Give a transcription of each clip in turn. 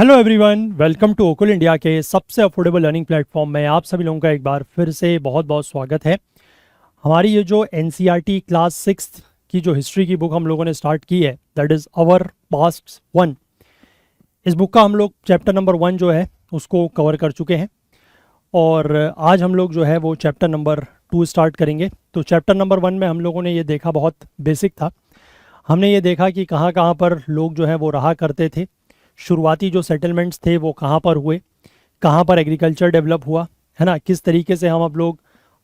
Hello everyone, welcome to Okul India के सबसे affordable learning platform में आप सभी लोगों का एक बार फिर से बहुत बहुत स्वागत है। हमारी ये जो एनसीईआरटी क्लास 6 की जो हिस्ट्री की बुक हम लोगों ने स्टार्ट की है, दैट इज़ आवर पास्ट 1। इस बुक का हम लोग चैप्टर नंबर 1 जो है उसको कवर कर चुके हैं और आज हम लोग जो है वो चैप्टर नंबर 2 स्टार्ट करेंगे। तो चैप्टर नंबर 1 में हम लोगों ने ये देखा, बहुत बेसिक था। हमने ये देखा कि कहाँ कहाँ पर लोग जो है वो रहा करते थे, शुरुआती जो सेटलमेंट्स थे वो कहाँ पर हुए, कहाँ पर एग्रीकल्चर डेवलप हुआ, है ना। किस तरीके से हम अब लोग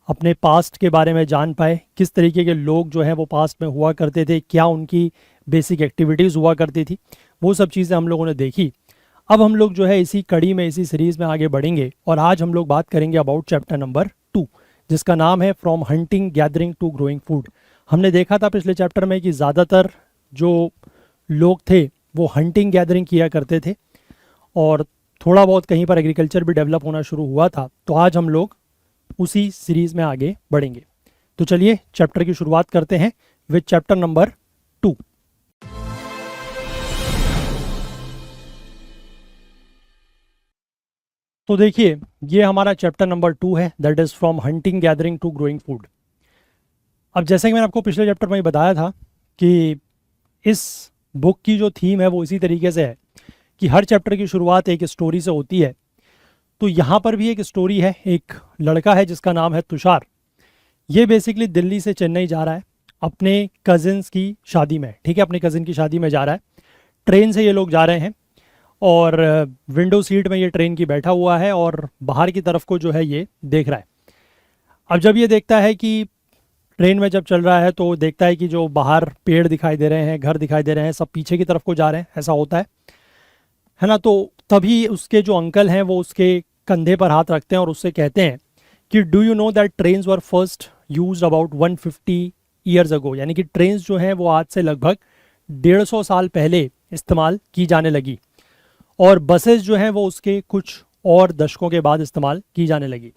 अपने पास्ट के बारे में जान पाए, किस तरीके के लोग जो हैं वो पास्ट में हुआ करते थे, क्या उनकी बेसिक एक्टिविटीज़ हुआ करती थी, वो सब चीज़ें हम लोगों ने देखी। अब हम लोग जो है इसी कड़ी में, इसी सीरीज़ में आगे बढ़ेंगे और आज हम लोग बात करेंगे अबाउट चैप्टर नंबर 2, जिसका नाम है from hunting gathering to growing food. हमने देखा था पिछले चैप्टर में कि ज़्यादातर जो लोग थे वो हंटिंग गैदरिंग किया करते थे और थोड़ा बहुत कहीं पर एग्रीकल्चर भी डेवलप होना शुरू हुआ था। तो आज हम लोग उसी सीरीज़ में आगे बढ़ेंगे। तो चलिए चैप्टर की शुरुआत करते हैं विद चैप्टर नंबर 2। तो देखिए, ये हमारा चैप्टर नंबर 2 है, that is from hunting gathering to growing food. अब जैसे कि मैंने आपको पिछले चैप्टर में ही बताया था कि इस बुक की जो थीम है वो इसी तरीके से है कि हर चैप्टर की शुरुआत एक स्टोरी से होती है। तो यहाँ पर भी एक स्टोरी है। एक लड़का है जिसका नाम है तुषार। ये बेसिकली दिल्ली से चेन्नई जा रहा है अपने कज़िन्स की शादी में, ठीक है, अपने कज़िन की शादी में जा रहा है। ट्रेन से ये लोग जा रहे हैं और विंडो सीट में ये ट्रेन की बैठा हुआ है और बाहर की तरफ को जो है ये देख रहा है। अब जब ये देखता है कि ट्रेन में जब चल रहा है तो देखता है कि जो बाहर पेड़ दिखाई दे रहे हैं, घर दिखाई दे रहे हैं, सब पीछे की तरफ को जा रहे हैं, ऐसा होता है ना। तो तभी उसके जो अंकल हैं वो उसके कंधे पर हाथ रखते हैं और उससे कहते हैं कि do you know that trains were first used about 150 years ago, यानी कि ट्रेन्स जो हैं वो आज से लगभग 150 साल पहले इस्तेमाल की जाने लगी और बसेस जो हैं वो उसके कुछ और दशकों के बाद इस्तेमाल की जाने लगी।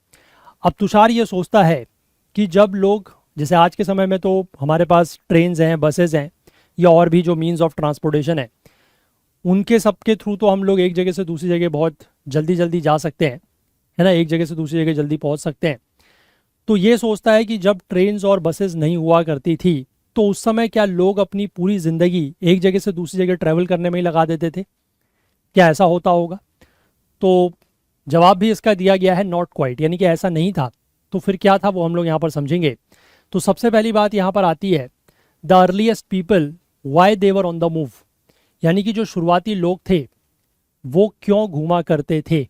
अब तुषार ये सोचता है कि जब लोग, जैसे आज के समय में तो हमारे पास ट्रेन्स हैं, बसेस हैं या और भी जो मीन्स ऑफ ट्रांसपोर्टेशन है, उनके सबके थ्रू तो हम लोग एक जगह से दूसरी जगह बहुत जल्दी जल्दी जा सकते हैं, है ना, एक जगह से दूसरी जगह जल्दी पहुंच सकते हैं। तो ये सोचता है कि जब ट्रेन्स और बसेस नहीं हुआ करती थी तो उस समय क्या लोग अपनी पूरी ज़िंदगी एक जगह से दूसरी जगह ट्रैवल करने में ही लगा देते थे? क्या ऐसा होता होगा? तो जवाब भी इसका दिया गया है नॉट क्वाइट, यानी कि ऐसा नहीं था। तो फिर क्या था वो हम लोग यहाँ पर समझेंगे। तो सबसे पहली बात यहाँ पर आती है, the earliest people why they were on the move, यानी कि जो शुरुआती लोग थे वो क्यों घूमा करते थे।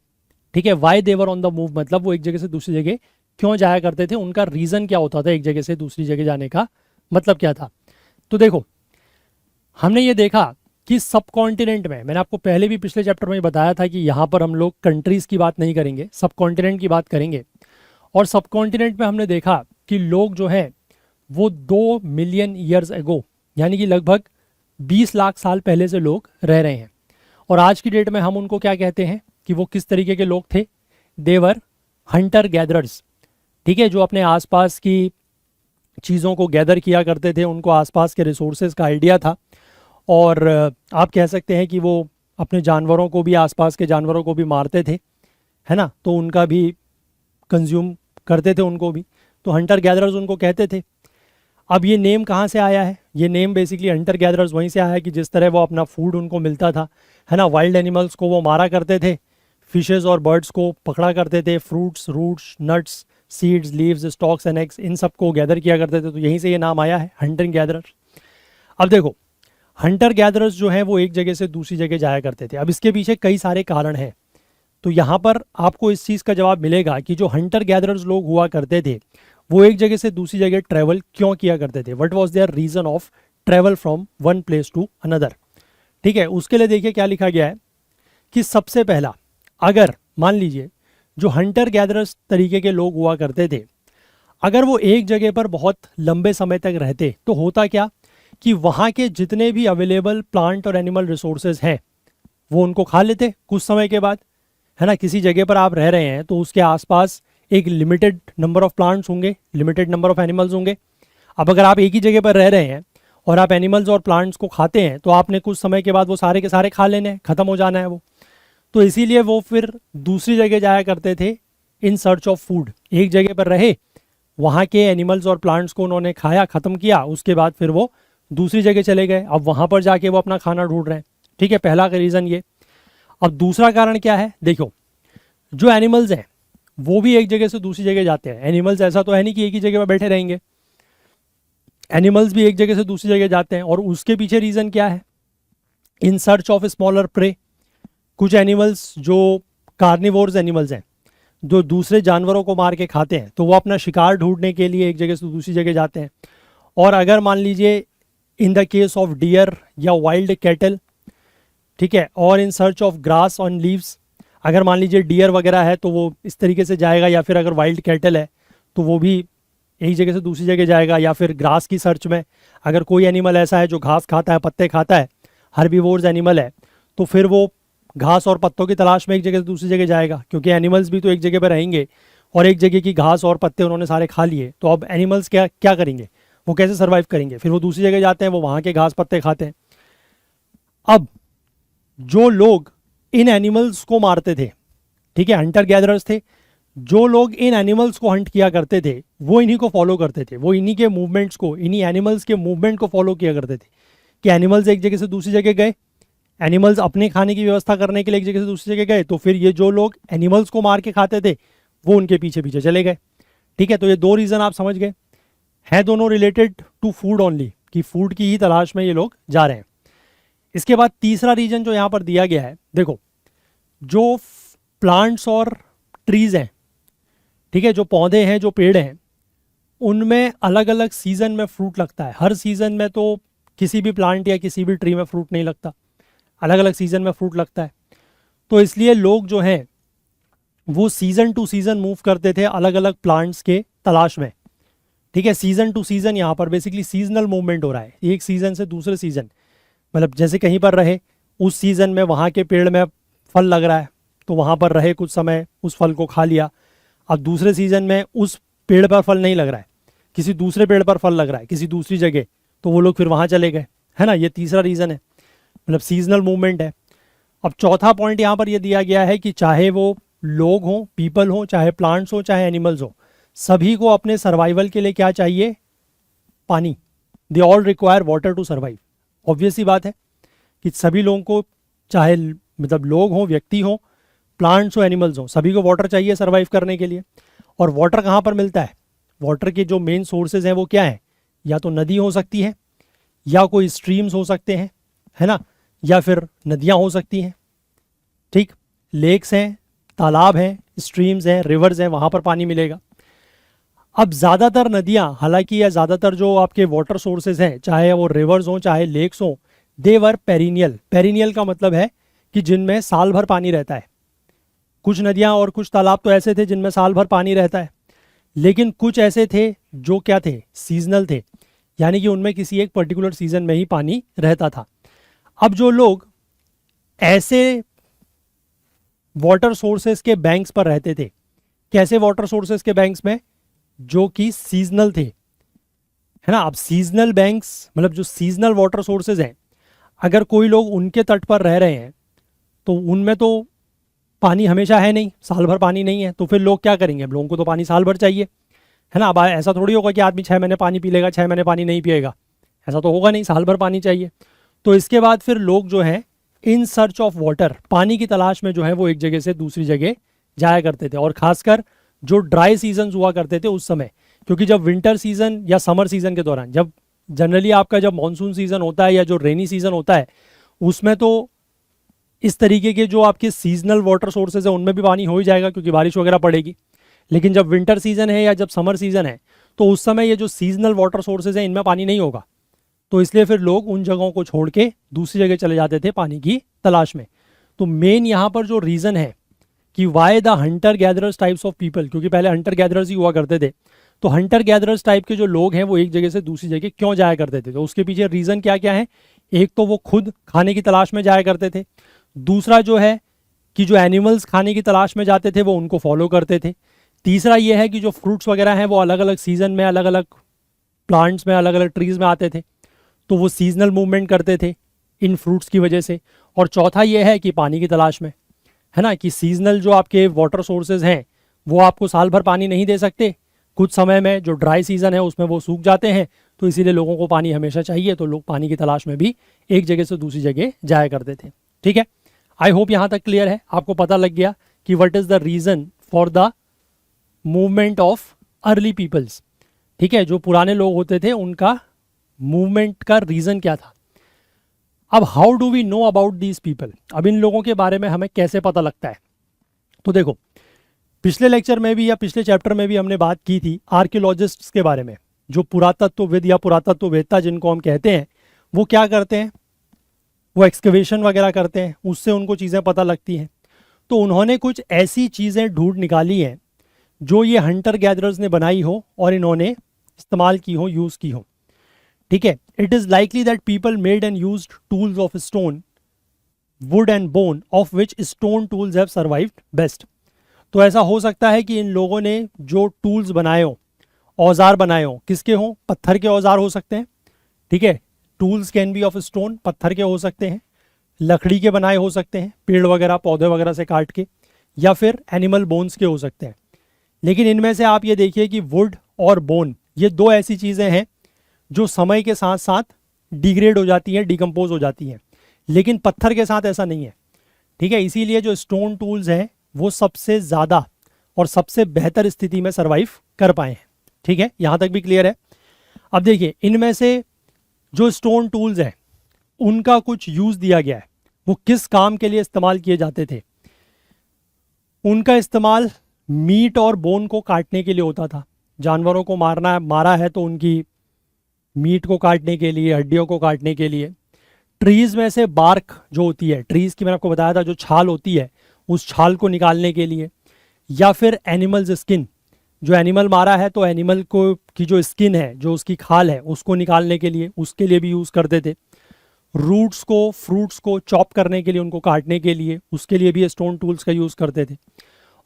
ठीक है, why they were on the move मतलब वो एक जगह से दूसरी जगह क्यों जाया करते थे, उनका रीज़न क्या होता था एक जगह से दूसरी जगह जाने का मतलब क्या था। तो देखो, हमने ये देखा कि सब कॉन्टिनेंट में, मैंने आपको पहले भी पिछले चैप्टर में बताया था कि यहाँ पर हम लोग कंट्रीज़ की बात नहीं करेंगे, सब कॉन्टिनेंट की बात करेंगे। और सब कॉन्टिनेंट में हमने देखा कि लोग जो हैं वो 2 मिलियन ईयर्स एगो, यानी कि लगभग 20 लाख साल पहले से लोग रह रहे हैं। और आज की डेट में हम उनको क्या कहते हैं कि वो किस तरीके के लोग थे? देवर हंटर गैदरर्स। ठीक है, जो अपने आसपास की चीज़ों को गैदर किया करते थे, उनको आसपास के रिसोर्सेज का आइडिया था और आप कह सकते हैं कि वो अपने जानवरों को भी, आसपास के जानवरों को भी मारते थे, है ना, तो उनका भी कंज्यूम करते थे उनको भी। तो हंटर गैदरर्स उनको कहते थे। अब ये नेम कहाँ से आया है? ये नेम बेसिकली हंटर गैदरर्स वहीं से आया है कि जिस तरह वो अपना फूड उनको मिलता था, है ना, वाइल्ड एनिमल्स को वो मारा करते थे, फिशेस और बर्ड्स को पकड़ा करते थे, fruits, roots, nuts, seeds, leaves, stalks and eggs, इन सब को गैदर किया करते थे। तो यहीं से ये नाम आया है हंटर गैदरर्स। अब देखो, हंटर गैदरर्स जो हैं वो एक जगह से दूसरी जगह जाया करते थे। अब इसके पीछे कई सारे कारण हैं। तो यहाँ पर आपको इस चीज़ का जवाब मिलेगा कि जो हंटर गैदरर्स लोग हुआ करते थे वो एक जगह से दूसरी जगह ट्रैवल क्यों किया करते थे, what was their reason of travel from one place to another. ठीक है, उसके लिए देखिए क्या लिखा गया है कि सबसे पहला, अगर मान लीजिए जो हंटर गैदरर्स तरीके के लोग हुआ करते थे, अगर वो एक जगह पर बहुत लंबे समय तक रहते तो होता क्या कि वहाँ के जितने भी अवेलेबल प्लांट और एनिमल रिसोर्सेज हैं वो उनको खा लेते कुछ समय के बाद, है ना। किसी जगह पर आप रह रहे हैं तो उसके आसपास एक लिमिटेड नंबर ऑफ प्लांट्स होंगे, लिमिटेड नंबर ऑफ एनिमल्स होंगे। अब अगर आप एक ही जगह पर रह रहे हैं और आप एनिमल्स और प्लांट्स को खाते हैं तो आपने कुछ समय के बाद वो सारे के सारे खा लेने हैं, ख़त्म हो जाना है वो। तो इसीलिए वो फिर दूसरी जगह जाया करते थे इन सर्च ऑफ फूड। एक जगह पर रहे, वहाँ के एनिमल्स और प्लांट्स को उन्होंने खाया, ख़त्म किया, उसके बाद फिर वो दूसरी जगह चले गए। अब वहाँ पर जाके वो अपना खाना ढूंढ रहे हैं। ठीक है, पहला रीज़न ये। अब दूसरा कारण क्या है, देखो जो एनिमल्स हैं वो भी एक जगह से दूसरी जगह जाते हैं। एनिमल्स ऐसा तो है नहीं कि एक ही जगह पर बैठे रहेंगे, एनिमल्स भी एक जगह से दूसरी जगह जाते हैं। और उसके पीछे रीज़न क्या है, in search of smaller prey. कुछ एनिमल्स जो कार्निवोर्स एनिमल्स हैं, जो दूसरे जानवरों को मार के खाते हैं, तो वो अपना शिकार ढूंढने के लिए एक जगह से दूसरी जगह जाते हैं। और अगर मान लीजिए in the case of dear या वाइल्ड कैटल, ठीक है, और इन search of grass on leaves, अगर मान लीजिए डियर वगैरह है तो वो इस तरीके से जाएगा, या फिर अगर वाइल्ड कैटल है तो वो भी एक जगह से दूसरी जगह जाएगा। या फिर ग्रास की सर्च में अगर कोई एनिमल ऐसा है जो घास खाता है, पत्ते खाता है, हर्बीवोर्स एनिमल है, तो फिर वो घास और पत्तों की तलाश में एक जगह से दूसरी जगह जाएगा, क्योंकि एनिमल्स भी तो एक जगह पर रहेंगे और एक जगह की घास और पत्ते उन्होंने सारे खा लिए। तो अब एनिमल्स क्या क्या करेंगे, वो कैसे सर्वाइव करेंगे, फिर वो दूसरी जगह जाते हैं, वो वहाँ के घास पत्ते खाते हैं। अब जो लोग इन एनिमल्स को मारते थे, ठीक है, हंटर गैदरर्स थे, जो लोग इन एनिमल्स को हंट किया करते थे वो इन्हीं को फॉलो करते थे, वो इन्हीं के मूवमेंट्स को, इन्हीं एनिमल्स के मूवमेंट को फॉलो किया करते थे कि एनिमल्स एक जगह से दूसरी जगह गए, एनिमल्स अपने खाने की व्यवस्था करने के लिए एक जगह से दूसरी जगह गए, तो फिर ये जो लोग एनिमल्स को मार के खाते थे वो उनके पीछे पीछे चले गए। ठीक है, तो ये दो रीज़न आप समझ गए, हैं दोनों रिलेटेड टू फूड ओनली, कि फूड की ही तलाश में ये लोग जा रहे हैं। इसके बाद तीसरा रीजन जो यहाँ पर दिया गया है, देखो जो प्लांट्स और ट्रीज़ हैं, ठीक है, जो पौधे हैं, जो पेड़ हैं, उनमें अलग अलग सीज़न में फ्रूट लगता है। हर सीज़न में तो किसी भी प्लांट या किसी भी ट्री में फ्रूट नहीं लगता, अलग अलग सीज़न में फ्रूट लगता है। तो इसलिए लोग जो हैं वो सीज़न टू सीज़न मूव करते थे अलग अलग प्लांट्स के तलाश में। ठीक है, सीज़न टू सीज़न, यहाँ पर बेसिकली सीजनल मूवमेंट हो रहा है, एक सीज़न से दूसरे सीज़न, मतलब जैसे कहीं पर रहे, उस सीज़न में वहाँ के पेड़ में फल लग रहा है तो वहाँ पर रहे कुछ समय, उस फल को खा लिया। अब दूसरे सीज़न में उस पेड़ पर फल नहीं लग रहा है, किसी दूसरे पेड़ पर फल लग रहा है किसी दूसरी जगह, तो वो लोग फिर वहाँ चले गए, है ना। ये तीसरा रीज़न है, मतलब सीजनल मूवमेंट है। अब चौथा पॉइंट यहाँ पर ये दिया गया है कि चाहे वो लोग हों, पीपल हों, चाहे प्लांट्स हों, चाहे एनिमल्स हों, सभी को अपने सर्वाइवल के लिए क्या चाहिए, पानी। They all require water to survive. Obvious सी बात है कि सभी लोगों को, चाहे मतलब लोग हों, व्यक्ति हों, प्लांट्स हो, एनिमल्स हों, सभी को वाटर चाहिए सर्वाइव करने के लिए। और वाटर कहाँ पर मिलता है, वाटर के जो मेन सोर्सेज हैं वो क्या हैं, या तो नदी हो सकती है, या कोई स्ट्रीम्स हो सकते हैं, है ना, या फिर नदियाँ हो सकती हैं। ठीक, लेक्स हैं, तालाब हैं, स्ट्रीम्स हैं, रिवर्स हैं, वहाँ पर पानी मिलेगा। अब ज़्यादातर नदियाँ, हालांकि या ज़्यादातर जो आपके वाटर सोर्सेज हैं, चाहे वो रिवर्स हों चाहे लेक्स हों, दे वर पेरिनियल। पेरिनियल का मतलब है कि जिनमें साल भर पानी रहता है। कुछ नदियाँ और कुछ तालाब तो ऐसे थे जिनमें साल भर पानी रहता है, लेकिन कुछ ऐसे थे जो क्या थे, सीजनल थे, यानी कि उनमें किसी एक पर्टिकुलर सीजन में ही पानी रहता था। अब जो लोग ऐसे वाटर सोर्सेस के बैंक्स पर रहते थे, कैसे वाटर सोर्सेस के बैंक्स में, जो कि सीजनल थे, है ना। अब सीजनल बैंक्स मतलब जो सीजनल वाटर सोर्सेज हैं, अगर कोई लोग उनके तट पर रह रहे हैं तो उनमें तो पानी हमेशा है नहीं, साल भर पानी नहीं है, तो फिर लोग क्या करेंगे, अब लोगों को तो पानी साल भर चाहिए, है ना। अब ऐसा थोड़ी होगा कि आदमी 6 महीने पानी पी लेगा, 6 महीने पानी नहीं पिएगा, ऐसा तो होगा नहीं, साल भर पानी चाहिए। तो इसके बाद फिर लोग जो हैं इन सर्च ऑफ वाटर, पानी की तलाश में जो है वो एक जगह से दूसरी जगह जाया करते थे। और खासकर जो ड्राई सीजन हुआ करते थे उस समय, क्योंकि जब विंटर सीजन या समर सीजन के दौरान, जब जनरली आपका जब मानसून सीजन होता है या जो रेनी सीजन होता है, उसमें तो इस तरीके के जो आपके सीजनल वाटर सोर्सेज हैं उनमें भी पानी हो ही जाएगा क्योंकि बारिश वगैरह पड़ेगी। लेकिन जब विंटर सीजन है या जब समर सीजन है तो उस समय ये जो सीजनल वाटर सोर्सेज हैं इनमें पानी नहीं होगा, तो इसलिए फिर लोग उन जगहों को छोड़ के दूसरी जगह चले जाते थे पानी की तलाश में। तो मेन यहाँ पर जो रीज़न है कि why the Hunter gatherers types of people, क्योंकि पहले हंटर गैदरर्स ही हुआ करते थे, तो हंटर गैदरर्स टाइप के जो लोग हैं वो एक जगह से दूसरी जगह क्यों जाया करते थे, तो उसके पीछे रीज़न क्या क्या है। एक तो वो खुद खाने की तलाश में जाया करते थे, दूसरा जो है कि जो एनिमल्स खाने की तलाश में जाते थे वो उनको फॉलो करते थे, तीसरा ये है कि जो फ्रूट्स वगैरह हैं वो अलग अलग सीजन में, अलग अलग प्लांट्स में, अलग अलग ट्रीज़ में आते थे, तो वो सीजनल मूवमेंट करते थे इन फ्रूट्स की वजह से, और चौथा ये है कि पानी की तलाश में, है ना, कि सीजनल जो आपके वाटर सोर्सेज हैं वो आपको साल भर पानी नहीं दे सकते, कुछ समय में जो ड्राई सीजन है उसमें वो सूख जाते हैं, तो इसीलिए लोगों को पानी हमेशा चाहिए, तो लोग पानी की तलाश में भी एक जगह से दूसरी जगह जाया करते थे। ठीक है, आई होप यहाँ तक क्लियर है, आपको पता लग गया कि what is the reason for the movement of early peoples. ठीक है, जो पुराने लोग होते थे उनका मूवमेंट का रीज़न क्या था। अब how do we know about these people, अब इन लोगों के बारे में हमें कैसे पता लगता है। तो देखो, पिछले लेक्चर में भी या पिछले चैप्टर में भी हमने बात की थी आर्कियोलॉजिस्ट्स के बारे में, जो पुरातत्वविद या पुरातत्ववेत्ता जिनको हम कहते हैं, वो क्या करते हैं, वो एक्सकवेशन वगैरह करते हैं, उससे उनको चीज़ें पता लगती हैं। तो उन्होंने कुछ ऐसी चीज़ें ढूंढ निकाली हैं जो ये हंटर गैदरर्स ने बनाई हो और इन्होंने इस्तेमाल की हो, यूज़ की हो। ठीक है, it is likely that people made and used tools of stone, would and bone, of which stone tools have survived best. तो ऐसा हो सकता है कि इन लोगों ने जो टूल्स बनाए हो, औजार बनाए हो, किसके हों, पत्थर के औजार हो सकते हैं। ठीक है, tools can be of stone, पत्थर के हो सकते हैं, लकड़ी के बनाए हो सकते हैं, पेड़ वगैरह पौधे वगैरह से काट के, या फिर एनिमल बोन्स के हो सकते हैं। लेकिन इनमें से आप ये देखिए कि वुड और बोन, ये दो ऐसी चीज़ें हैं जो समय के साथ साथ डिग्रेड हो जाती हैं, डिकम्पोज हो जाती हैं, लेकिन पत्थर के साथ ऐसा नहीं है। ठीक है, इसीलिए जो स्टोन टूल्स हैं वो सबसे ज़्यादा और सबसे बेहतर स्थिति में सर्वाइव कर पाए हैं। ठीक है, यहाँ तक भी क्लियर है। अब देखिए, इनमें से जो स्टोन टूल्स हैं उनका कुछ यूज़ दिया गया है, वो किस काम के लिए इस्तेमाल किए जाते थे। उनका इस्तेमाल मीट और बोन को काटने के लिए होता था। जानवरों को मारा है तो उनकी मीट को काटने के लिए, हड्डियों को काटने के लिए। ट्रीज़ में से बार्क जो होती है, ट्रीज़ की मैंने आपको बताया था जो छाल होती है, उस छाल को निकालने के लिए, या फिर एनिमल्स स्किन, जो एनिमल मारा है तो एनिमल को की जो स्किन है, जो उसकी खाल है, उसको निकालने के लिए, उसके लिए भी यूज़ करते थे। रूट्स को, फ्रूट्स को चॉप करने के लिए, उनको काटने के लिए, उसके लिए भी स्टोन टूल्स का यूज़ करते थे।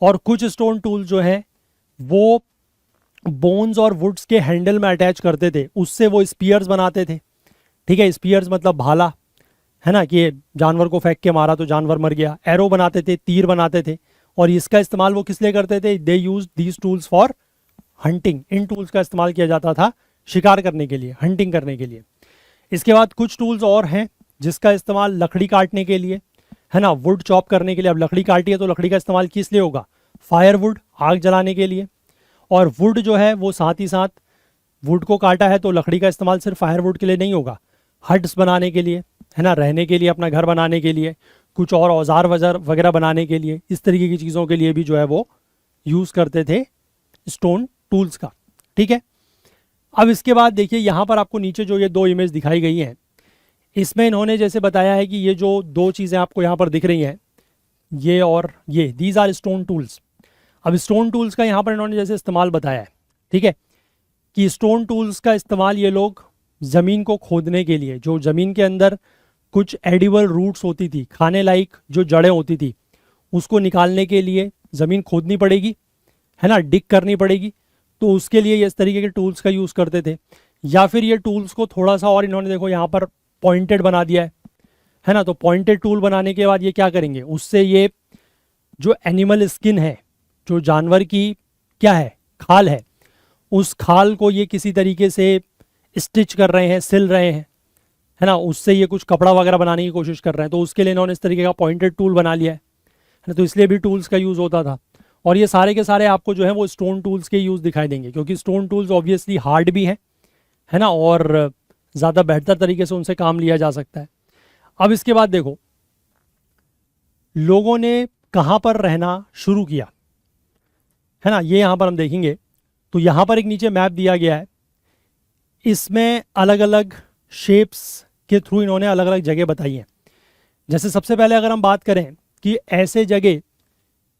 और कुछ स्टोन टूल्स जो हैं वो बोन्स और वुड्स के हैंडल में अटैच करते थे, उससे वो स्पीयर्स बनाते थे। ठीक है, स्पीयर्स मतलब भाला, है ना, कि जानवर को फेंक के मारा तो जानवर मर गया। एरो बनाते थे, तीर बनाते थे, और इसका इस्तेमाल वो किस लिए करते थे, they use these tools for hunting. इन टूल्स का इस्तेमाल किया जाता था शिकार करने के लिए, हंटिंग करने के लिए। इसके बाद कुछ टूल्स और हैं जिसका इस्तेमाल लकड़ी काटने के लिए, है ना, वुड चॉप करने के लिए। अब लकड़ी काटी है तो लकड़ी का इस्तेमाल किस लिए होगा, फायरवुड, आग जलाने के लिए। और वुड जो है वो साथ ही साथ, वुड को काटा है तो लकड़ी का इस्तेमाल सिर्फ फायरवुड के लिए नहीं होगा, हट्स बनाने के लिए, है ना, रहने के लिए, अपना घर बनाने के लिए, कुछ और औजार वगैरह बनाने के लिए, इस तरीके की चीज़ों के लिए भी जो है वो यूज़ करते थे स्टोन टूल्स का। ठीक है, अब इसके बाद देखिए यहाँ पर आपको नीचे जो ये दो इमेज दिखाई गई हैं, इसमें इन्होंने जैसे बताया है कि ये जो दो चीज़ें आपको यहाँ पर दिख रही हैं, ये और ये, दीज आर स्टोन टूल्स। अब स्टोन टूल्स का यहाँ पर इन्होंने जैसे इस्तेमाल बताया है, ठीक है, कि स्टोन टूल्स का इस्तेमाल ये लोग ज़मीन को खोदने के लिए, जो ज़मीन के अंदर कुछ एडिबल रूट्स होती थी, खाने लायक जो जड़ें होती थी, उसको निकालने के लिए ज़मीन खोदनी पड़ेगी, है ना, डिग करनी पड़ेगी, तो उसके लिए ये इस तरीके के टूल्स का यूज़ करते थे। या फिर ये टूल्स को थोड़ा सा और इन्होंने देखो यहाँ पर पॉइंटेड बना दिया है ना, तो पॉइंटेड टूल बनाने के बाद ये क्या करेंगे, उससे ये जो एनिमल स्किन है, जो जानवर की क्या है, खाल है, उस खाल को ये किसी तरीके से स्टिच कर रहे हैं, सिल रहे हैं, है ना, उससे ये कुछ कपड़ा वगैरह बनाने की कोशिश कर रहे हैं, तो उसके लिए इन्होंने इस तरीके का पॉइंटेड टूल बना लिया है ना, तो इसलिए भी टूल्स का यूज़ होता था। और ये सारे के सारे आपको जो है वो स्टोन टूल्स के यूज़ दिखाई देंगे, क्योंकि स्टोन टूल्स ऑब्वियसली हार्ड भी हैं, है ना, और ज़्यादा बेहतर तरीके से उनसे काम लिया जा सकता है। अब इसके बाद देखो, लोगों ने कहाँ पर रहना शुरू किया, है ना, ये यहाँ पर हम देखेंगे। तो यहाँ पर एक नीचे मैप दिया गया है, इसमें अलग अलग शेप्स के थ्रू इन्होंने अलग अलग जगह बताई हैं। जैसे सबसे पहले अगर हम बात करें कि ऐसे जगह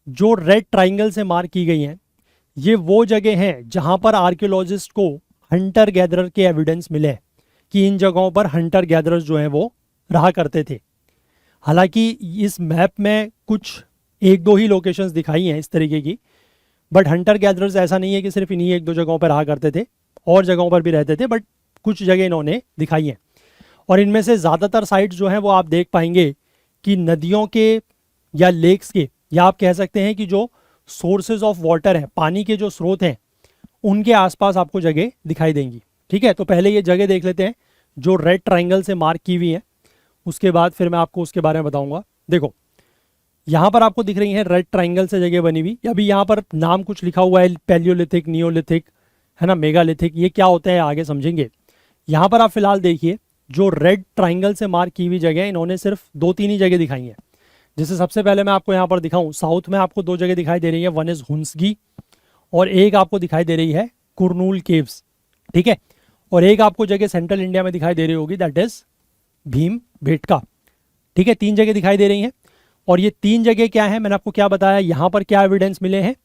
जो रेड ट्राइंगल से मार्क की गई हैं, ये वो जगह हैं जहाँ पर आर्कियोलॉजिस्ट को हंटर गैदरर के एविडेंस मिले हैं कि इन जगहों पर हंटर गैदरर्स जो हैं वो रहा करते थे। हालांकि इस मैप में कुछ एक दो ही लोकेशंस दिखाई हैं इस तरीके की, बट हंटर गैदरर्स ऐसा नहीं है कि सिर्फ इन्हीं एक दो जगहों पर रहा करते थे, और जगहों पर भी रहते थे, बट कुछ जगह इन्होंने दिखाई हैं। और इनमें से ज़्यादातर साइट्स जो हैं वो आप देख पाएंगे कि नदियों के या लेक्स के या आप कह सकते हैं कि जो सोर्सेज ऑफ वाटर हैं, पानी के जो स्रोत हैं, उनके आसपास आपको जगह दिखाई देंगी। ठीक है, तो पहले ये जगह देख लेते हैं जो रेड ट्राइंगल से मार्क की हुई है, उसके बाद फिर मैं आपको उसके बारे में बताऊंगा। देखो यहाँ पर आपको दिख रही है रेड ट्राइंगल से जगह बनी हुई। अभी यहाँ पर नाम कुछ लिखा हुआ है, पैलियोलिथिक, नियोलिथिक, है ना, मेगालिथिक, ये क्या होता है आगे समझेंगे। यहाँ पर आप फिलहाल देखिए जो रेड ट्राइंगल से मार्क की हुई जगह, इन्होंने सिर्फ 2-3 ही जगह दिखाई हैं। जैसे सबसे पहले मैं आपको यहाँ पर दिखाऊं, साउथ में आपको 2 जगह दिखाई दे रही है, वन इज हुंसगी और एक आपको दिखाई दे रही है कुरनूल केव्स। ठीक है, और एक आपको जगह सेंट्रल इंडिया में दिखाई दे रही होगी, दैट इज भीम भेटका। ठीक है, 3 जगह दिखाई दे रही हैं। और ये 3 जगह क्या है, मैंने आपको क्या बताया, यहाँ पर क्या एविडेंस मिले हैं,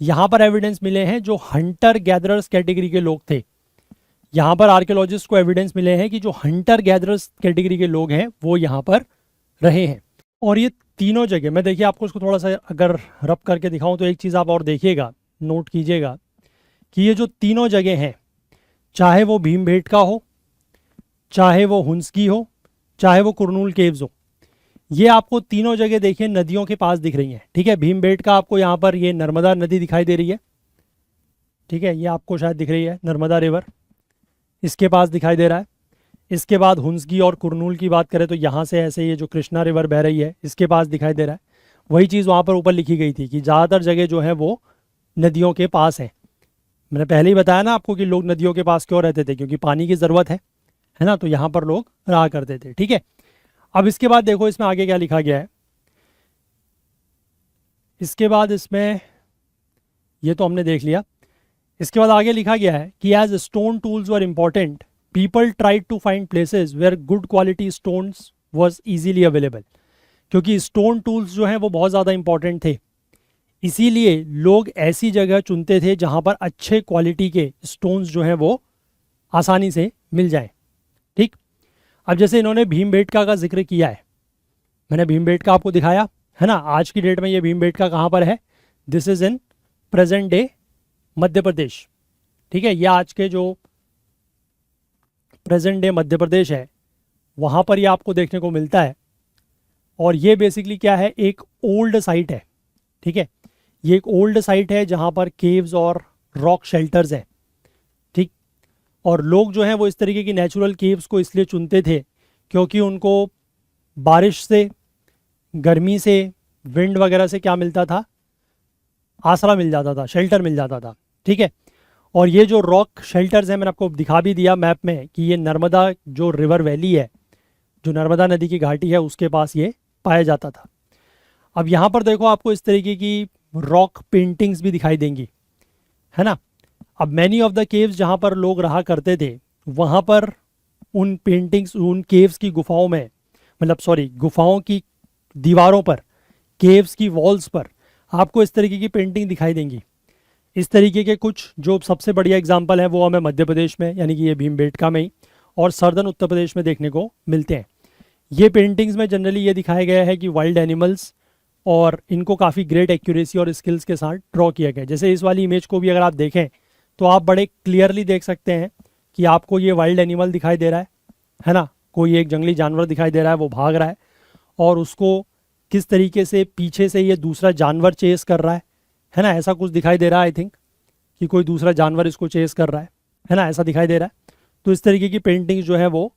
यहाँ पर एविडेंस मिले हैं जो हंटर गैदरर्स कैटेगरी के लोग थे। यहाँ पर आर्कियोलॉजिस्ट को एविडेंस मिले हैं कि जो हंटर गैदरर्स कैटेगरी के लोग हैं वो यहाँ पर रहे हैं। और ये तीनों जगह, मैं देखिए आपको इसको थोड़ा सा अगर रब करके दिखाऊं तो एक चीज़ आप और देखिएगा, नोट कीजिएगा कि ये जो तीनों जगह हैं, चाहे वो भीमबेटका हो, चाहे वो हुंसगी हो, चाहे वो कुरनूल केव्स हो, ये आपको तीनों जगह देखिए नदियों के पास दिख रही हैं। ठीक है, भीमबेटका आपको यहाँ पर ये नर्मदा नदी दिखाई दे रही है। ठीक है, ये आपको शायद दिख रही है नर्मदा रिवर, इसके पास दिखाई दे रहा है। इसके बाद हुंसगी और कुरनूल की बात करें तो यहाँ से ऐसे ये जो कृष्णा रिवर बह रही है, इसके पास दिखाई दे रहा है। वही चीज़ वहाँ पर ऊपर लिखी गई थी कि ज़्यादातर जगह जो है वो नदियों के पास है। मैंने पहले ही बताया ना आपको कि लोग नदियों के पास क्यों रहते थे, क्योंकि पानी की ज़रूरत है ना, तो यहाँ पर लोग रहा करते थे। ठीक है, अब इसके बाद देखो इसमें आगे क्या लिखा गया है। इसके बाद इसमें ये तो हमने देख लिया। इसके बाद आगे लिखा गया है कि as stone tools were important, people tried to find places where good quality stones was easily available. क्योंकि स्टोन टूल्स जो हैं वो बहुत ज़्यादा इंपॉर्टेंट थे, इसीलिए लोग ऐसी जगह चुनते थे जहाँ पर अच्छे क्वालिटी के स्टोन्स जो हैं वो आसानी से मिल जाएं। ठीक, अब जैसे इन्होंने भीमबेटका का जिक्र किया है, मैंने भीमबेटका आपको दिखाया है ना। आज की डेट में ये भीमबेटका कहाँ पर है, this is in present day Madhya Pradesh. ठीक है, ये आज के जो प्रेजेंट डे मध्य प्रदेश है वहाँ पर ये आपको देखने को मिलता है। और ये बेसिकली क्या है, एक ओल्ड साइट है। ठीक है, ये एक ओल्ड साइट है जहाँ पर केव्स और रॉक शेल्टर्स हैं। ठीक, और लोग जो हैं वो इस तरीके की नेचुरल केव्स को इसलिए चुनते थे क्योंकि उनको बारिश से, गर्मी से, विंड वगैरह से क्या मिलता था, आसरा मिल जाता था, शेल्टर मिल जाता था। ठीक है, और ये जो रॉक शेल्टर्स हैं मैंने आपको दिखा भी दिया मैप में कि ये नर्मदा जो रिवर वैली है, जो नर्मदा नदी की घाटी है, उसके पास ये पाया जाता था। अब यहाँ पर देखो आपको इस तरीके की रॉक पेंटिंग्स भी दिखाई देंगी, है ना। अब मैनी ऑफ द केव्स जहाँ पर लोग रहा करते थे वहाँ पर उन पेंटिंग्स, उन केव्स की गुफाओं में, मतलब सॉरी गुफाओं की दीवारों पर, केव्स की वॉल्स पर आपको इस तरीके की पेंटिंग दिखाई देंगी। इस तरीके के कुछ जो सबसे बढ़िया एग्जाम्पल है वो हमें मध्य प्रदेश में, यानी कि ये भीमबेटका में ही और सर्दर्न उत्तर प्रदेश में देखने को मिलते हैं। ये पेंटिंग्स में जनरली ये दिखाया गया है कि वाइल्ड एनिमल्स, और इनको काफ़ी ग्रेट एक्यूरेसी और स्किल्स के साथ ड्रॉ किया गया है। जैसे इस वाली इमेज को भी अगर आप देखें तो आप बड़े क्लियरली देख सकते हैं कि आपको ये वाइल्ड एनिमल दिखाई दे रहा है ना, कोई एक जंगली जानवर दिखाई दे रहा है, वो भाग रहा है और उसको किस तरीके से पीछे से ये दूसरा जानवर चेस कर रहा है ना, ऐसा कुछ दिखाई दे रहा है। आई थिंक कि कोई दूसरा जानवर इसको चेस कर रहा है ना, ऐसा दिखाई दे रहा है। तो इस तरीके की पेंटिंग्स जो है वो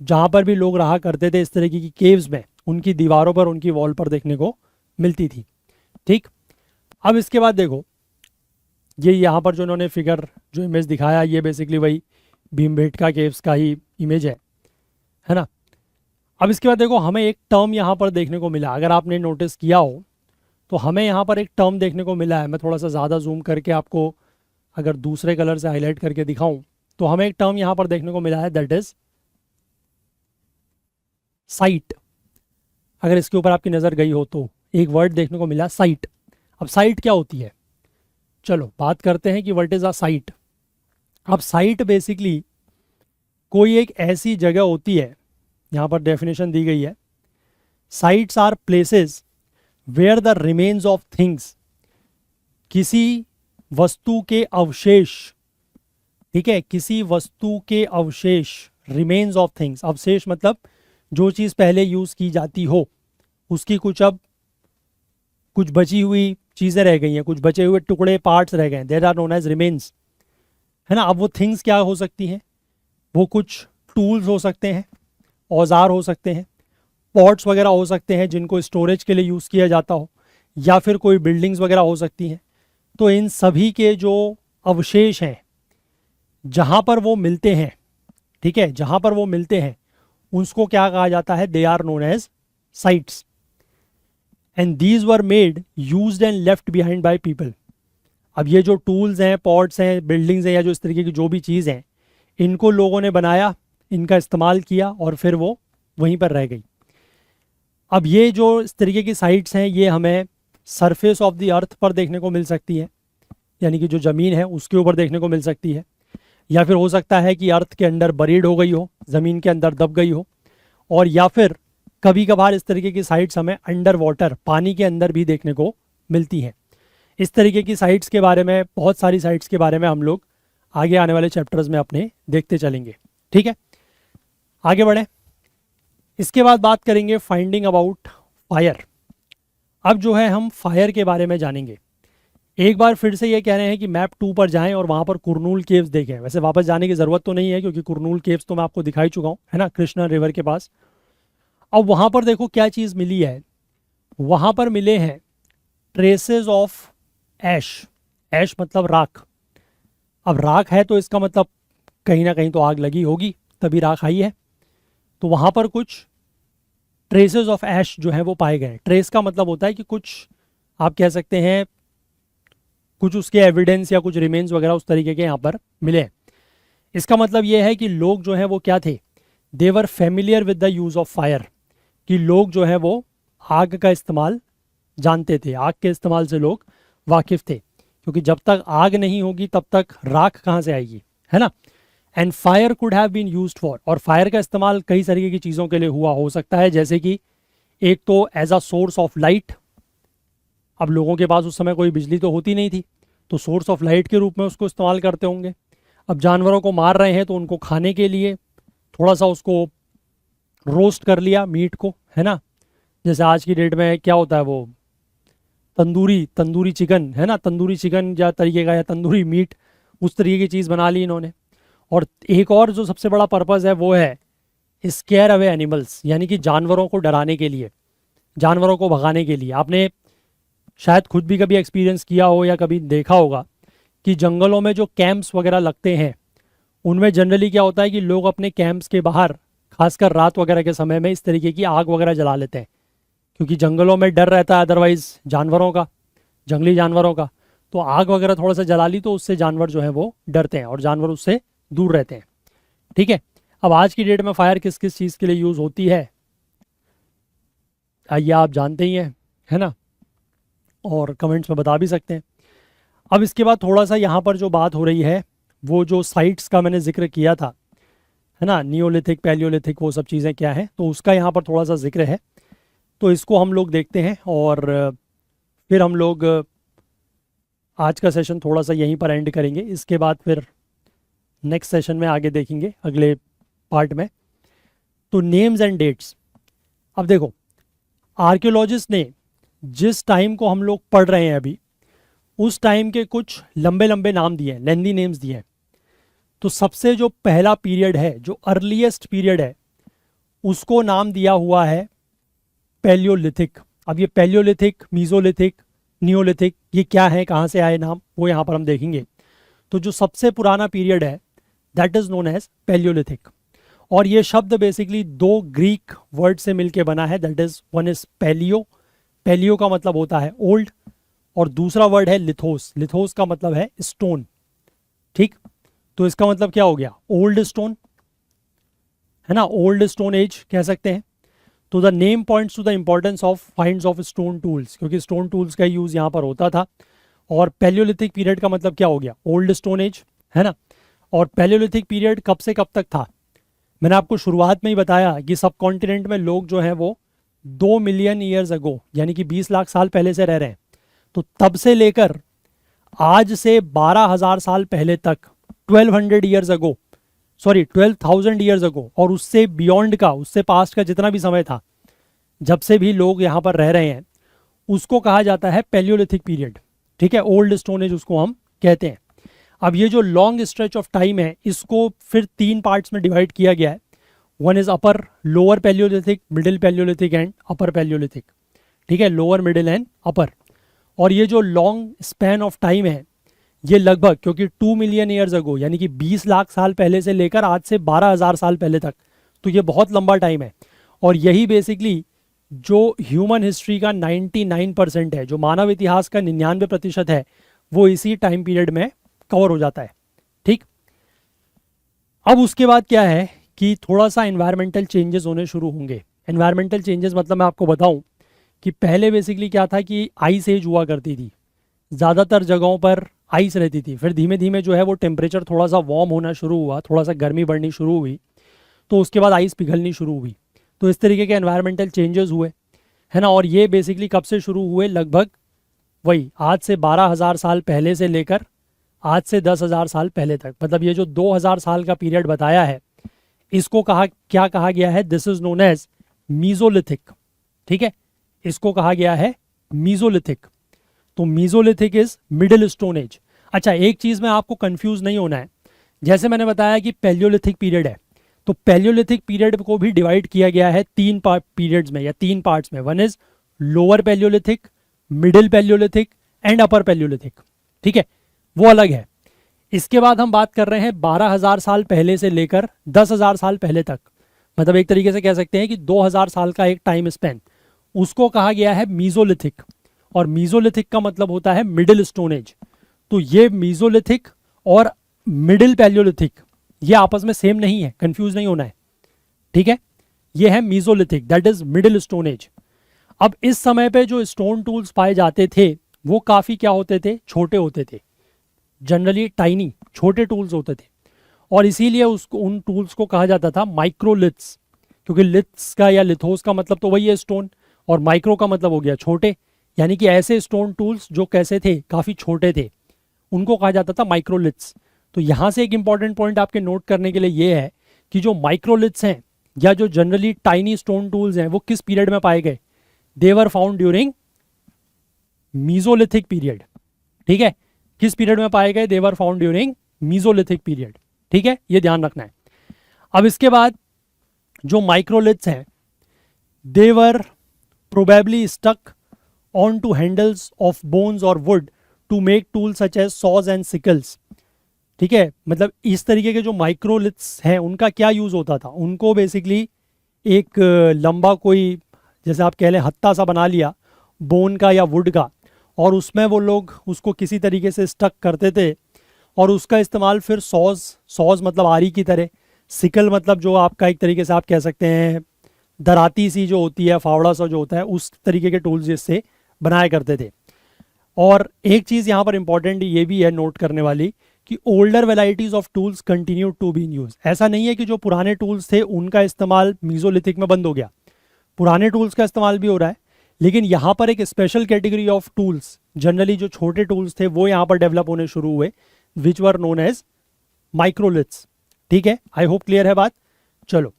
जहाँ पर भी लोग रहा करते थे इस तरीके की केव्स में, उनकी दीवारों पर, उनकी वॉल पर देखने को मिलती थी। ठीक, अब इसके बाद देखो ये यहाँ पर जो इन्होंने फिगर, जो इमेज दिखाया, ये बेसिकली वही भीमबेटका केव्स का ही इमेज है ना। अब इसके बाद देखो हमें एक टर्म यहाँ पर देखने को मिला, अगर आपने नोटिस किया हो तो हमें यहाँ पर एक टर्म देखने को मिला है। मैं थोड़ा सा ज़्यादा जूम करके आपको अगर दूसरे कलर से हाईलाइट करके दिखाऊं तो हमें एक टर्म यहाँ पर देखने को मिला है, दैट इज साइट। अगर इसके ऊपर आपकी नज़र गई हो तो एक वर्ड देखने को मिला, साइट। अब साइट क्या होती है, चलो बात करते हैं कि व्हाट इज़ अ साइट। अब साइट बेसिकली कोई एक ऐसी जगह होती है, यहाँ पर डेफिनेशन दी गई है, sites are places where the remains of things, किसी वस्तु के अवशेष, ठीक है, किसी वस्तु के अवशेष, रिमेन्स ऑफ थिंग्स, अवशेष मतलब जो चीज़ पहले यूज़ की जाती हो उसकी कुछ अब कुछ बची हुई चीज़ें रह गई हैं, कुछ बचे हुए टुकड़े पार्ट्स रह गए हैं, there are known as remains, है ना। अब वो थिंग्स क्या हो सकती हैं, वो कुछ टूल्स हो सकते हैं, औजार हो सकते हैं, पॉट्स वगैरह हो सकते हैं जिनको स्टोरेज के लिए यूज़ किया जाता हो, या फिर कोई बिल्डिंग्स वगैरह हो सकती हैं। तो इन सभी के जो अवशेष हैं जहाँ पर वो मिलते हैं, ठीक है, जहाँ पर वो मिलते हैं उसको क्या कहा जाता है, they are known as sites, and these were made used and left behind by people. अब ये जो टूल्स हैं, पॉट्स हैं, बिल्डिंग्स हैं, या जो इस तरीके की जो भी चीज़ हैं, इनको लोगों ने बनाया, इनका इस्तेमाल किया और फिर वो वहीं पर रह गई। अब ये जो इस तरीके की साइट्स हैं ये हमें सरफेस ऑफ द अर्थ पर देखने को मिल सकती है, यानी कि जो ज़मीन है उसके ऊपर देखने को मिल सकती है, या फिर हो सकता है कि अर्थ के अंदर बरीड हो गई हो, ज़मीन के अंदर दब गई हो, और या फिर कभी कभार इस तरीके की साइट्स हमें अंडर वाटर, पानी के अंदर भी देखने को मिलती हैं। इस तरीके की साइट्स के बारे में, बहुत सारी साइट्स के बारे में हम लोग आगे आने वाले चैप्टर्स में अपने देखते चलेंगे, ठीक है। आगे बढ़ें, इसके बाद बात करेंगे फाइंडिंग अबाउट फायर। अब जो है हम फायर के बारे में जानेंगे। एक बार फिर से ये कह रहे हैं कि मैप 2 पर जाएं और वहाँ पर कुरनूल केव्स देखें। वैसे वापस जाने की ज़रूरत तो नहीं है क्योंकि कुरनूल केव्स तो मैं आपको दिखाई चुका हूँ, है ना, कृष्णा रिवर के पास। अब वहाँ पर देखो क्या चीज़ मिली है, वहाँ पर मिले हैं ट्रेसेस ऑफ ऐश। ऐश मतलब राख। अब राख है तो इसका मतलब कहीं ना कहीं तो आग लगी होगी तभी राख आई है। तो वहाँ पर कुछ ट्रेसेस ऑफ ऐश जो है वो पाए गए। ट्रेस का मतलब होता है कि कुछ, आप कह सकते हैं कुछ उसके एविडेंस या कुछ रिमेन्स वगैरह उस तरीके के यहाँ पर मिले हैं। इसका मतलब ये है कि लोग जो हैं वो क्या थे, they were familiar with the use of fire, कि लोग जो है वो आग का इस्तेमाल जानते थे, आग के इस्तेमाल से लोग वाकिफ़ थे, क्योंकि जब तक आग नहीं होगी तब तक राख कहाँ से आएगी, है ना। And fire could have been used for, और फायर का इस्तेमाल कई तरीके की चीज़ों के लिए हुआ हो सकता है, जैसे कि एक तो as a source of light. अब लोगों के पास उस समय कोई बिजली तो होती नहीं थी, तो सोर्स ऑफ लाइट के रूप में उसको इस्तेमाल करते होंगे। अब जानवरों को मार रहे हैं तो उनको खाने के लिए थोड़ा सा उसको रोस्ट कर लिया मीट को, है ना। जैसे आज की डेट में क्या होता है वो तंदूरी चिकन, है ना, तंदूरी चिकन या तरीके का, या तंदूरी मीट, उस तरीके की चीज़ बना ली इन्होंने। और एक और जो सबसे बड़ा पर्पज़ है वो है स्केयर अवे एनिमल्स, यानी कि जानवरों को डराने के लिए, जानवरों को भगाने के लिए। आपने शायद खुद भी कभी एक्सपीरियंस किया हो या कभी देखा होगा कि जंगलों में जो कैंप्स वगैरह लगते हैं उनमें जनरली क्या होता है कि लोग अपने कैंप्स के बाहर, खासकर रात वगैरह के समय में, इस तरीके की आग वगैरह जला लेते हैं, क्योंकि जंगलों में डर रहता है अदरवाइज़ जानवरों का, जंगली जानवरों का। तो आग वगैरह थोड़ा सा जला ली तो उससे जानवर जो है वो डरते हैं और जानवर उससे दूर रहते हैं, ठीक है। अब आज की डेट में फायर किस किस चीज़ के लिए यूज़ होती है ये आप जानते ही हैं, है ना, और कमेंट्स में बता भी सकते हैं। अब इसके बाद थोड़ा सा यहाँ पर जो बात हो रही है, वो जो साइट्स का मैंने जिक्र किया था, है ना, नियोलिथिक, पैलियोलिथिक, वो सब चीज़ें क्या है, तो उसका यहाँ पर थोड़ा सा जिक्र है। तो इसको हम लोग देखते हैं और फिर हम लोग आज का सेशन थोड़ा सा यहीं पर एंड करेंगे। इसके बाद फिर नेक्स्ट सेशन में आगे देखेंगे अगले पार्ट में। तो नेम्स एंड डेट्स, अब देखो आर्कियोलॉजिस्ट ने जिस टाइम को हम लोग पढ़ रहे हैं अभी, उस टाइम के कुछ लंबे लंबे नाम दिए हैं, लेंदी नेम्स दिए हैं। तो सबसे जो पहला पीरियड है, जो अर्लीस्ट पीरियड है, उसको नाम दिया हुआ है पैलियोलिथिक। अब ये पैलियोलिथिक, मीज़ोलिथिक, नियोलिथिक, ये क्या है, कहाँ से आए नाम, वो यहाँ पर हम देखेंगे। तो जो सबसे पुराना पीरियड है that is known as palaeolithic. और ये शब्द बेसिकली दो ग्रीक वर्ड से मिलके बना है, that is one is palaeo, palaeo का मतलब होता है ओल्ड, और दूसरा वर्ड है लिथोस, लिथोस का मतलब है स्टोन, ठीक। तो इसका मतलब क्या हो गया, ओल्ड स्टोन, है ना, ओल्ड स्टोन एज कह सकते हैं। तो the name points to the importance of finds of stone tools, क्योंकि स्टोन टूल्स का यूज़ यहाँ पर होता था। और पैलियोलिथिक पीरियड का मतलब क्या हो गया, ओल्ड स्टोन एज, है ना। और पैलियोलिथिक पीरियड कब से कब तक था, मैंने आपको शुरुआत में ही बताया कि सब कॉन्टिनेंट में लोग जो हैं वो 2 मिलियन ईयर्स अगो, यानी कि 20 लाख साल पहले से रह रहे हैं। तो तब से लेकर आज से 12,000 साल पहले तक, 1200 years ago, sorry 12,000 years ago, और उससे बियॉन्ड का, उससे पास्ट का जितना भी समय था, जब से भी लोग यहाँ पर रह रहे हैं, उसको कहा जाता है पैलियोलिथिक पीरियड। ठीक है, ओल्ड स्टोन एज उसको हम कहते हैं। अब ये जो लॉन्ग स्ट्रेच ऑफ टाइम है इसको फिर 3 पार्ट्स में डिवाइड किया गया है। One is upper lower Palaeolithic, middle Palaeolithic and upper Palaeolithic. ठीक है, लोअर, मिडिल एंड अपर। और ये जो लॉन्ग स्पैन ऑफ टाइम है ये लगभग, क्योंकि 2 मिलियन ईयर्स अगो यानी कि 20 लाख साल पहले से लेकर आज से 12,000 साल पहले तक, तो ये बहुत लंबा टाइम है। और यही बेसिकली जो ह्यूमन हिस्ट्री का 99% है, जो मानव इतिहास का 99% है, वो इसी टाइम पीरियड में कवर हो जाता है। ठीक, अब उसके बाद क्या है कि थोड़ा सा एनवायरमेंटल चेंजेस होने शुरू होंगे। एनवायरमेंटल चेंजेस मतलब मैं आपको बताऊं कि पहले बेसिकली क्या था कि आइस एज हुआ करती थी, ज़्यादातर जगहों पर आइस रहती थी। फिर धीमे धीमे जो है वो टेम्परेचर थोड़ा सा वार्म होना शुरू हुआ, थोड़ा सा गर्मी बढ़नी शुरू हुई, तो उसके बाद आइस पिघलनी शुरू हुई। तो इस तरीके के एनवायरमेंटल चेंजेस हुए, है ना। और ये बेसिकली कब से शुरू हुए, लगभग वही आज से 12,000 साल पहले से लेकर आज से 10,000 साल पहले तक। मतलब ये जो 2,000 साल का पीरियड बताया है इसको क्या कहा गया है, this is known as mesolithic. ठीक है, इसको कहा गया है मीजोलिथिक। तो mesolithic is middle stone age. अच्छा, एक चीज़ में आपको कंफ्यूज नहीं होना है, जैसे मैंने बताया कि पैलियोलिथिक पीरियड है, तो पैलियोलिथिक पीरियड को भी डिवाइड किया गया है 3 पीरियड्स में या 3 पार्ट्स में। One is lower Palaeolithic, middle Palaeolithic and upper Palaeolithic. ठीक है, वो अलग है। इसके बाद हम बात कर रहे हैं 12,000 साल पहले से लेकर 10,000 साल पहले तक। मतलब एक तरीके से कह सकते हैं कि 2,000 साल का एक टाइम स्पेन, उसको कहा गया है मीजोलिथिक। और मीजोलिथिक का मतलब होता है मिडिल स्टोन एज। तो ये मीजोलिथिक और मिडिल पैलियोलिथिक ये आपस में सेम नहीं है, कंफ्यूज नहीं होना है। ठीक है, ये है mesolithic, that is middle stone as. अब इस समय पे जो स्टोन टूल्स पाए जाते थे वो काफ़ी क्या होते थे, छोटे होते थे, जनरली टाइनी, छोटे टूल्स होते थे। और इसीलिए उसको, उन टूल्स को कहा जाता था माइक्रोलिथ्स, क्योंकि लिथ्स का या लिथोस का मतलब तो वही है स्टोन, और माइक्रो का मतलब हो गया छोटे, यानी कि ऐसे स्टोन टूल्स जो कैसे थे, काफ़ी छोटे थे, उनको कहा जाता था माइक्रोलिथ्स। तो यहाँ से एक इंपॉर्टेंट पॉइंट आपके नोट करने के लिए ये है कि जो माइक्रोलिथ्स हैं या जो जनरली टाइनी स्टोन टूल्स हैं वो किस पीरियड में पाए गए, they were found during Mesolithic period. ठीक है, किस पीरियड में पाए गए, they were found during Mesolithic period. ठीक है, ये ध्यान रखना है। अब इसके बाद जो माइक्रोलिथ्स हैं they were probably stuck on to handles of bones और wood to make tool such as saws and sickles. ठीक है, मतलब इस तरीके के जो माइक्रोलिथ्स हैं उनका क्या यूज़ होता था, उनको बेसिकली एक लंबा कोई, जैसे आप कह लें हत्था सा बना लिया बोन का या वुड का, और उसमें वो लोग उसको किसी तरीके से स्टक करते थे, और उसका इस्तेमाल फिर सॉज मतलब आरी की तरह, सिकल मतलब जो आपका एक तरीके से आप कह सकते हैं दराती सी जो होती है, फावड़ा सा जो होता है, उस तरीके के टूल्स जिससे बनाया करते थे। और एक चीज़ यहाँ पर इंपॉर्टेंट ये भी है नोट करने वाली कि older varieties of tools continue to be in use. ऐसा नहीं है कि जो पुराने टूल्स थे उनका इस्तेमाल मीजोलिथिक में बंद हो गया, पुराने टूल्स का इस्तेमाल भी हो रहा है, लेकिन यहाँ पर एक special category of tools, generally जो छोटे टूल्स थे वो यहाँ पर डेवलप होने शुरू हुए, विच वर नोन एज माइक्रोलिथ्स। ठीक है, आई होप क्लियर है बात। चलो,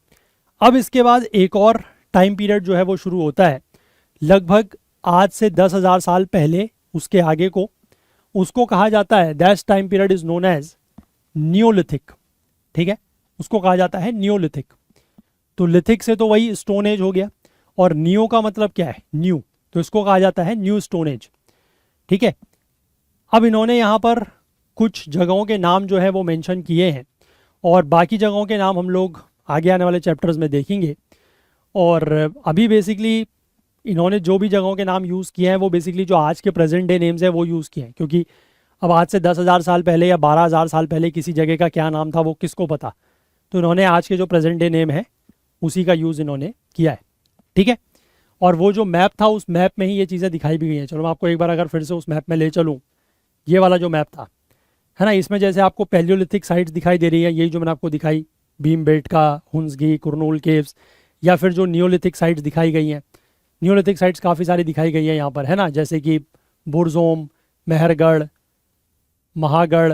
अब इसके बाद एक और टाइम पीरियड जो है वो शुरू होता है, लगभग आज से 10,000 साल पहले, उसके आगे को, उसको कहा जाता है, that time period is known as neolithic. ठीक है, उसको कहा जाता है नियोलिथिक। तो लिथिक से तो वही स्टोन एज हो गया, और नियो का मतलब क्या है, न्यू, तो इसको कहा जाता है न्यू स्टोन एज। ठीक है, अब इन्होंने यहाँ पर कुछ जगहों के नाम जो है वो मेंशन किए हैं, और बाकी जगहों के नाम हम लोग आगे आने वाले चैप्टर्स में देखेंगे। और अभी बेसिकली इन्होंने जो भी जगहों के नाम यूज़ किए हैं वो बेसिकली जो आज के प्रेजेंट डे नेम्स हैं वो यूज़ किए हैं, क्योंकि अब आज से 10,000 साल पहले या 12,000 साल पहले किसी जगह का क्या नाम था वो किसको पता। तो इन्होंने आज के जो प्रेजेंट डे नेम है उसी का यूज़ इन्होंने किया है। ठीक है, और वो जो मैप था उस मैप में ही ये चीज़ें दिखाई भी गई हैं। चलो मैं आपको एक बार अगर फिर से उस मैप में ले चलूँ, ये वाला जो मैप था, है ना, इसमें जैसे आपको पैलियोलिथिक साइट्स दिखाई दे रही है, यही जो मैंने आपको दिखाई, भीमबेटका, हुंसगी, कुरनूल केव्स, या फिर जो नियोलिथिक साइट्स दिखाई गई हैं, नियोलिथिक साइट्स काफ़ी सारी दिखाई गई हैं यहाँ पर, है ना, जैसे कि बुरजोम, मेहरगढ़, महागढ़,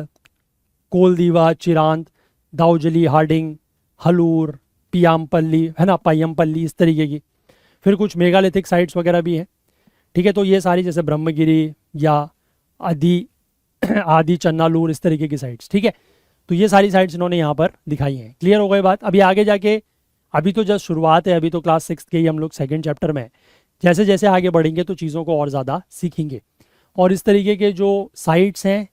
कोलदीवा, चिरांद, दाऊजली, हार्डिंग, हलूर, पियामपल्ली, है ना, पायमपल्ली, इस तरीके की। फिर कुछ मेगालिथिक साइट्स वगैरह भी हैं। ठीक है, तो ये सारी जैसे ब्रह्मगिरी या आदि आदि चन्नालूर इस तरीके की साइट्स, ठीक है। तो ये सारी साइट्स इन्होंने यहाँ पर दिखाई हैं। क्लियर हो गई बात। अभी आगे जाके, अभी तो जस्ट शुरुआत है, अभी तो क्लास 6 के ही हम लोग सेकंड चैप्टर में हैं। जैसे जैसे आगे बढ़ेंगे तो चीज़ों को और ज़्यादा सीखेंगे। और इस तरीके के जो साइट्स हैं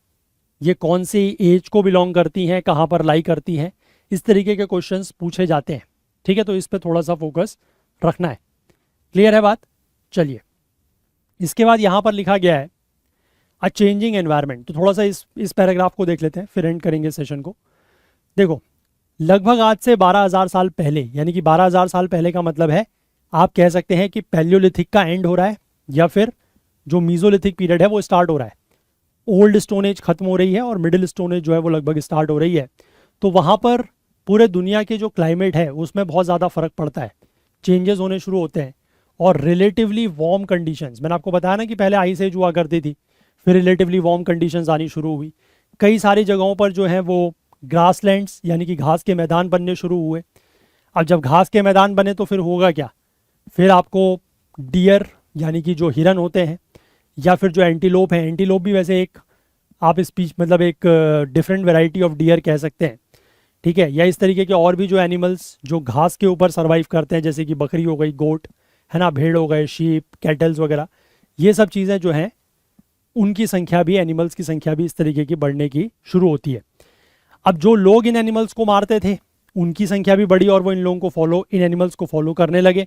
ये कौन सी एज को बिलोंग करती हैं, कहाँ पर लाई करती हैं, इस तरीके के क्वेश्चंस पूछे जाते हैं, ठीक है। तो इस पर थोड़ा सा फोकस रखना है। क्लियर है बात। चलिए, इसके बाद यहाँ पर लिखा गया है अ चेंजिंग एनवायरनमेंट। तो थोड़ा सा इस पैराग्राफ को देख लेते हैं, फिर एंड करेंगे सेशन को। देखो, लगभग आज से 12,000 साल पहले, यानी कि 12,000 साल पहले का मतलब है आप कह सकते हैं कि पैलियोलिथिक का एंड हो रहा है या फिर जो मीजोलिथिक पीरियड है वो स्टार्ट हो रहा है। ओल्ड स्टोन एज खत्म हो रही है और मिडिल स्टोन एज जो है वो लगभग स्टार्ट हो रही है। तो वहाँ पर पूरे दुनिया के जो क्लाइमेट है उसमें बहुत ज़्यादा फ़र्क पड़ता है, चेंजेस होने शुरू होते हैं। और रिलेटिवली वार्म कंडीशंस, मैंने आपको बताया ना कि पहले आइस एज हुआ करती थी, फिर रिलेटिवली वार्म कंडीशंस आनी शुरू हुई। कई सारी जगहों पर जो है वो ग्रासलैंड्स यानी कि घास के मैदान बनने शुरू हुए। अब जब घास के मैदान बने तो फिर होगा क्या, फिर आपको डियर यानी कि जो हिरन होते हैं या फिर जो एंटीलोप है, एंटीलोप भी वैसे एक आप स्पीच मतलब एक डिफरेंट वैरायटी ऑफ डियर कह सकते हैं, ठीक है। या इस तरीके के और भी जो एनिमल्स जो घास के ऊपर सर्वाइव करते हैं, जैसे कि बकरी हो गई, गोट है ना, भेड़ हो गए, शीप, कैटल्स वगैरह, ये सब चीज़ें जो हैं उनकी संख्या भी, एनिमल्स की संख्या भी इस तरीके की बढ़ने की शुरू होती है। अब जो लोग इन एनिमल्स को मारते थे उनकी संख्या भी बढ़ी और वो इन लोगों को इन एनिमल्स को फॉलो करने लगे,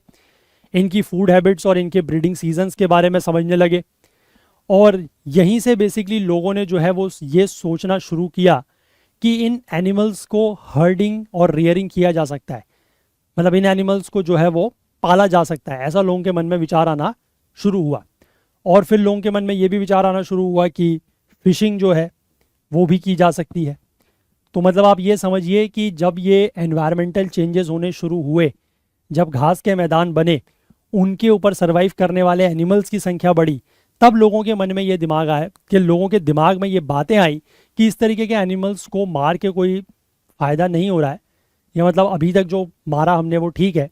इनकी फूड हैबिट्स और इनके ब्रीडिंग सीजन्स के बारे में समझने लगे। और यहीं से बेसिकली लोगों ने जो है वो ये सोचना शुरू किया कि इन एनिमल्स को हर्डिंग और रियरिंग किया जा सकता है, मतलब इन एनिमल्स को जो है वो पाला जा सकता है। ऐसा लोगों के मन में विचार आना शुरू हुआ। और फिर लोगों के मन में ये भी विचार आना शुरू हुआ कि फिशिंग जो है वो भी की जा सकती है। तो मतलब आप ये समझिए कि जब ये एनवायरमेंटल चेंजेस होने शुरू हुए, जब घास के मैदान बने, उनके ऊपर सर्वाइव करने वाले एनिमल्स की संख्या बढ़ी, तब लोगों के मन में ये दिमाग आया कि लोगों के दिमाग में ये बातें आई कि इस तरीके के एनिमल्स को मार के कोई फ़ायदा नहीं हो रहा है, या मतलब अभी तक जो मारा हमने वो ठीक है,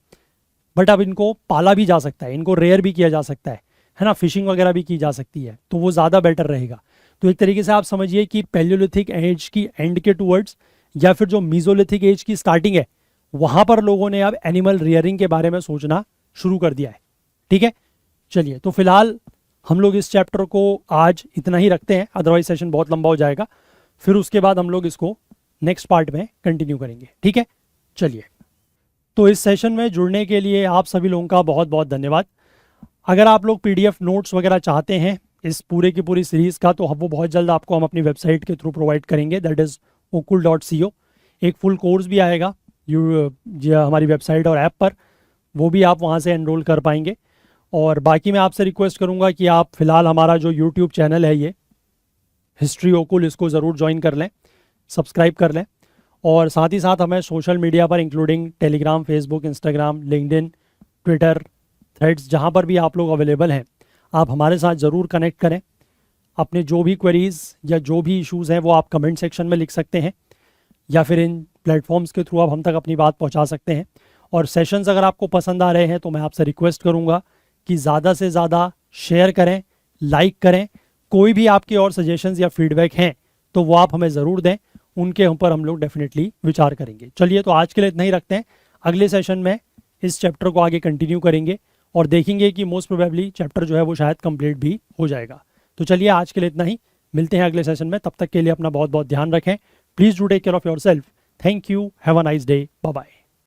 बट अब इनको पाला भी जा सकता है, इनको रेयर भी किया जा सकता है ना, फिशिंग वगैरह भी की जा सकती है, तो वो ज़्यादा बेटर रहेगा। तो एक तरीके से आप समझिए कि पैलियोलिथिक एज की एंड के टूवर्ड्स या फिर जो मीजोलिथिक एज की स्टार्टिंग है, वहाँ पर लोगों ने अब एनिमल रियरिंग के बारे में सोचना शुरू कर दिया है, ठीक है। चलिए, तो फिलहाल हम लोग इस चैप्टर को आज इतना ही रखते हैं, अदरवाइज सेशन बहुत लंबा हो जाएगा। फिर उसके बाद हम लोग इसको नेक्स्ट पार्ट में कंटिन्यू करेंगे, ठीक है। चलिए, तो इस सेशन में जुड़ने के लिए आप सभी लोगों का बहुत बहुत धन्यवाद। अगर आप लोग PDF नोट्स वगैरह चाहते हैं इस पूरे की पूरी सीरीज़ का, तो वो बहुत जल्द आपको हम अपनी वेबसाइट के थ्रू प्रोवाइड करेंगे, दैट इज़ okul.co। एक फुल कोर्स भी आएगा हमारी वेबसाइट और ऐप पर, वो भी आप वहाँ से एनरोल कर पाएंगे। और बाकी मैं आपसे रिक्वेस्ट करूँगा कि आप फ़िलहाल हमारा जो YouTube चैनल है ये हिस्ट्री ओकुल, इसको ज़रूर ज्वाइन कर लें, सब्सक्राइब कर लें। और साथ ही साथ हमें सोशल मीडिया पर including Telegram, Facebook, Instagram, LinkedIn, Twitter, threads, जहाँ पर भी आप लोग अवेलेबल हैं, आप हमारे साथ ज़रूर कनेक्ट करें। अपने जो भी क्वेरीज़ या जो भी इश्यूज़ हैं वो आप कमेंट सेक्शन में लिख सकते हैं, या फिर इन प्लेटफॉर्म्स के थ्रू आप हम तक अपनी बात पहुंचा सकते हैं। और सेशंस अगर आपको पसंद आ रहे हैं तो मैं आपसे रिक्वेस्ट करूंगा कि ज़्यादा से ज़्यादा शेयर करें, लाइक करें। कोई भी आपके और सजेशंस या फीडबैक हैं तो वो आप हमें ज़रूर दें, उनके ऊपर हम लोग डेफिनेटली विचार करेंगे। चलिए, तो आज के लिए इतना ही रखते हैं। अगले सेशन में इस चैप्टर को आगे कंटिन्यू करेंगे और देखेंगे कि मोस्ट प्रोबेबली चैप्टर जो है वो शायद कंप्लीट भी हो जाएगा। तो चलिए, आज के लिए इतना ही, मिलते हैं अगले सेशन में। तब तक के लिए अपना बहुत बहुत ध्यान रखें। Please do take care of yourself. Thank you, have a nice day, bye bye.